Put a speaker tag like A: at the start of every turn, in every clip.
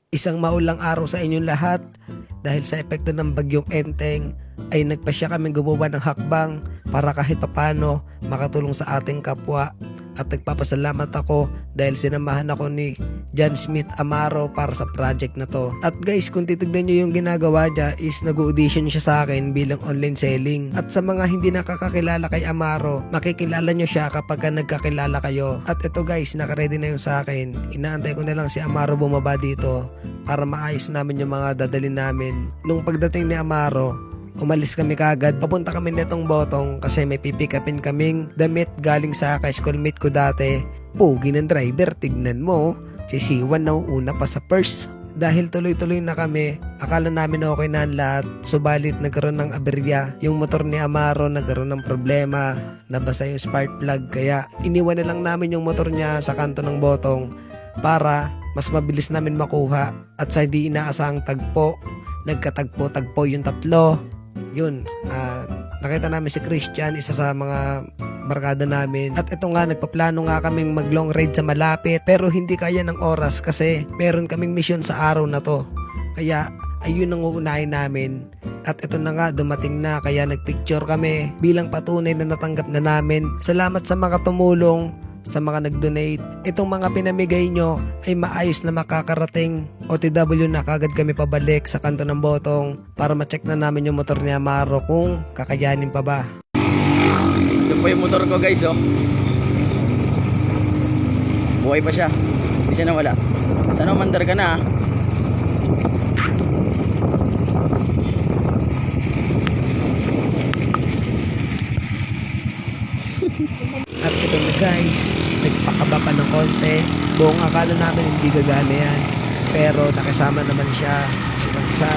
A: Isang maulang araw sa inyong lahat. Dahil sa epekto ng bagyong Enteng ay nagpasya kaming gumawa ng hakbang para kahit papano makatulong sa ating kapwa. At nagpapasalamat ako dahil sinamahan ako ni John Smith Amaro para sa project na to. At guys, kung titignan nyo yung ginagawa niya is nag-audition siya sa akin bilang online selling. At sa mga hindi nakakakilala kay Amaro, makikilala nyo siya kapag nagkakilala kayo. At ito guys, nakaready na yung sa akin. Inaantay ko na lang si Amaro bumaba dito para maayos namin yung mga dadalhin namin. Nung pagdating ni Amaro, umalis kami kagad. Papunta kami netong Botong kasi may pipikapin kaming damit galing sa ka-schoolmate ko dati. Pugi ng driver, tignan mo. Si Siwan na una pa sa purse. Dahil tuloy-tuloy na kami, akala namin okay na ang lahat. Subalit nagkaroon ng aberya. Yung motor ni Amaro nagkaroon ng problema. Nabasa yung spark plug kaya iniwan na lang namin yung motor niya sa kanto ng Botong para mas mabilis namin makuha. At sa di inaasahang tagpo, nagkatagpo-tagpo yung tatlo. Yun, nakita namin si Christian, isa sa mga barkada namin. At ito nga, nagpaplano nga kaming mag long ride sa malapit pero hindi kaya ng oras kasi meron kaming mission sa araw na to. Kaya ayun ang uunahin namin. At ito na nga, dumating na kaya nagpicture kami bilang patunay na natanggap na namin. Salamat sa mga tumulong, sa mga nag-donate. Itong mga pinamigay nyo ay maayos na makakarating. OTW na kagad kami pabalik sa kanto ng Botong para ma-check na namin yung motor ni Amaro kung kakayanin pa ba.
B: Ito po yung motor ko guys, oh. Buhay pa siya. Hindi siya nawala. Sana umandar ka na, ah.
A: At ito na guys, nagpakaba pa ng konti. Buong akala namin hindi gagana yan. Pero nakasama naman siya hanggang sa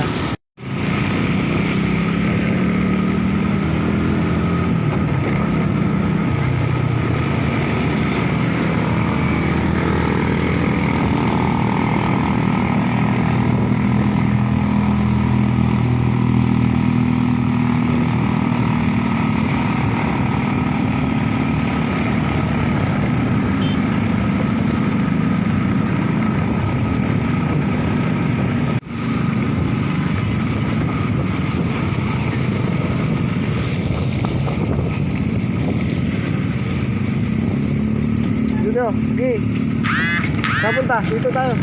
A: dito. Okay. Papunta, dito tayo.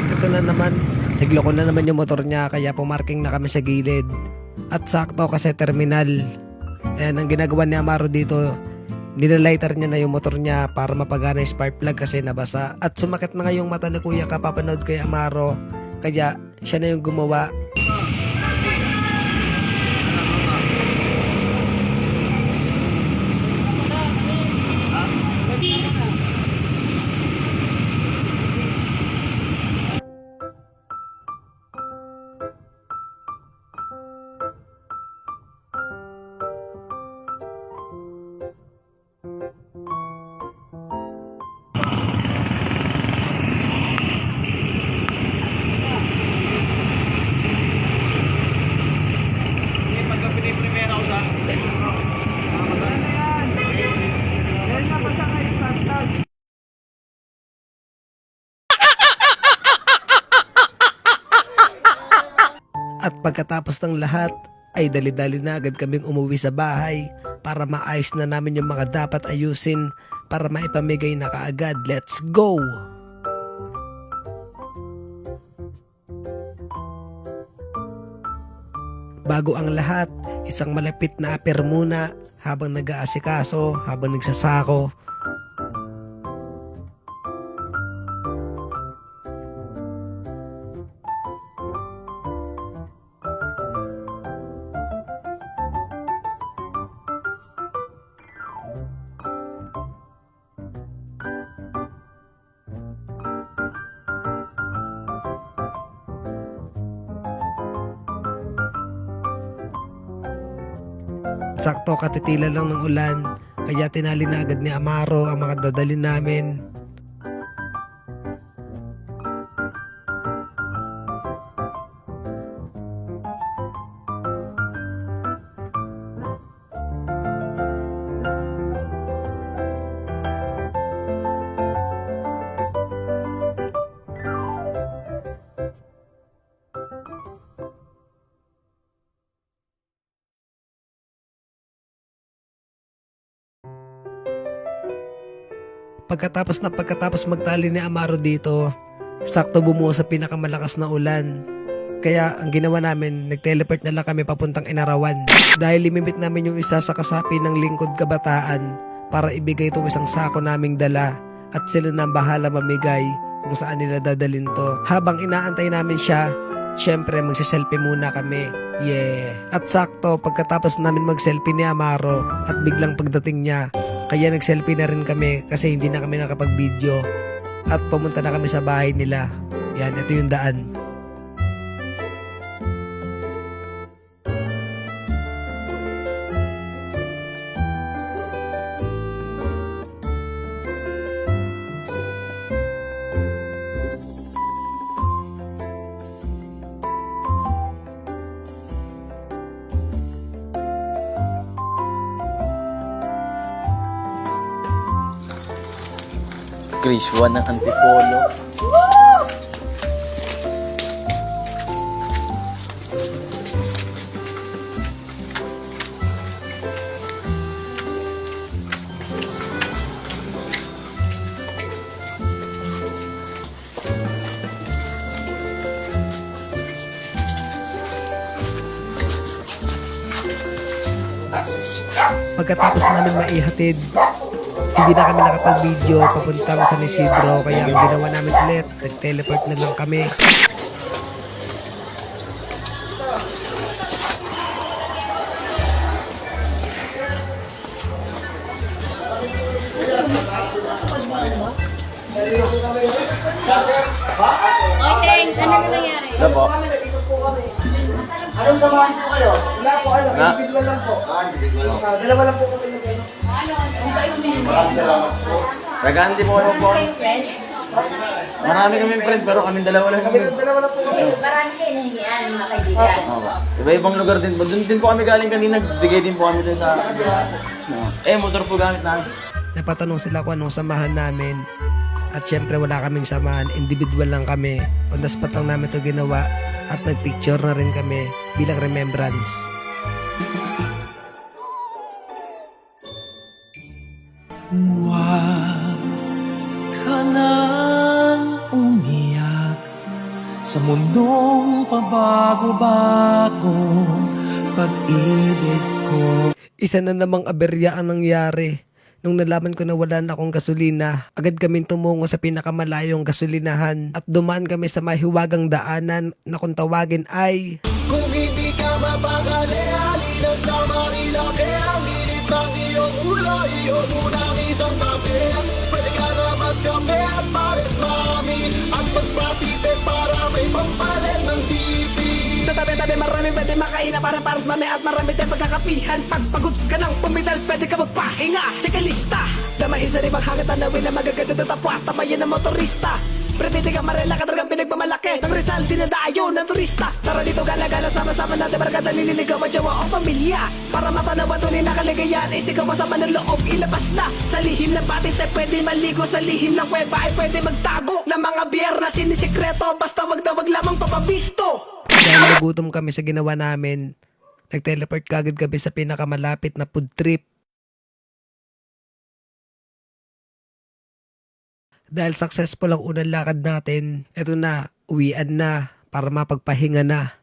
A: Ito na naman, nagloko na naman yung motor niya kaya pumarking na kami sa gilid. At sakto kasi terminal. Ayan, ang ginagawa ni Amaro dito, nilalighter niya na yung motor niya para mapagana yung spark plug kasi nabasa. At sumakit na nga yung mata ni Kuya kapapanood kay Amaro. Kaya siya na yung gumawa. At pagkatapos ng lahat, ay dali-dali na agad kaming umuwi sa bahay para maayos na namin yung mga dapat ayusin para maipamigay na kaagad. Let's go! Bago ang lahat, isang malapit na aper muna habang nag-aasikaso, habang nagsasako. Sakto katitila lang ng ulan, kaya tinali na agad ni Amaro ang mga dadalhin namin. Pagkatapos magtali ni Amaro dito, sakto bumuo sa pinakamalakas na ulan. Kaya ang ginawa namin, nag-teleport na lang kami papuntang Inarawan. Dahil limimit namin yung isa sa kasapi ng lingkod kabataan para ibigay itong isang sako naming dala at sila na bahala mamigay kung saan nila dadalhin to. Habang inaantay namin siya, syempre magsiselfie muna kami. Yeah! At sakto, pagkatapos namin mag-selfie ni Amaro at biglang pagdating niya, kaya nag-selfie na rin kami kasi hindi na kami nakapag-video. At pumunta na kami sa bahay nila. Yan, ito yung daan.
B: Chris, one ng Antipolo.
A: Pagkatapos namin maihatid, hindi na kami nakapag-video papuntang San Isidro, kaya ang ginawa namin ulit, nag-teleport na lang kami.
C: Okay, ano na nangyari?
B: Ito po.
D: Anong samahan po kayo? Wala po,
B: Na?
D: individual lang po. Individual lang. Dalawa lang po kami nag-ano. Maraming salamat po.
B: Taga Antipolo po. Marami kaming friend pero kaming dalawa lang.
D: Dalawa lang po kami.
C: Marami kayo nahingian, mga kaibigan.
B: Iba-ibang lugar din po. Doon din po kami galing kanina. Bigay din po kami dun sa... motor po gamit namin.
A: Napatanong sila kung anong samahan namin. At syempre wala kaming samahan, individual lang kami. On the spot lang namin ito ginawa at nagpicture na rin kami bilang remembrance.
E: Huwag ka nang umiyak sa mundong pabago-bago pag-ibig ko.
A: Isa na namang aberya ang nangyari. Nung nalaman ko na wala na akong gasolina, agad kaming tumungo sa pinakamalayong gasolinahan at dumaan kami sa mahiwagang daanan na kung tawagin ay...
E: Kung hindi ka mapakali, halina sa Marilake. Ang init ng iyong ulo, iyong unang isang papel. Pwede ka na magkame at pares mami at magpapite para may pampalit ng TV.
F: Sa tabi-tabi marami pwede makaina para paras mami at marami tayong pagkakapihan. Pag pagod ka ng pumidal, pwede ka magpahinga. Sikalista, damahin sa ribang hangit tanawin na magaganda ng tapwa. Tamayan ng motorista. Prepite ka marela ka talagang pinagmamalaki ng Rizal, dinadayo ng turista. Tara dito gala-gala, sama-sama natin barkada, nililigaw ang jowa o pamilya. Para matanaw ang tunay na kaligayahan, isigaw masama ng loob, ilabas na. Sa lihim ng batis ay pwede maligo, sa lihim ng kuweba ay pwede magtago. Ng mga biyer na sinisikreto, basta wag na wag lamang papabisto.
A: Dahil nagutom kami sa ginawa namin, nag-teleport kagad kami sa pinakamalapit na food trip. Dahil successful ang unang lakad natin, eto na, uwian na para mapagpahinga na.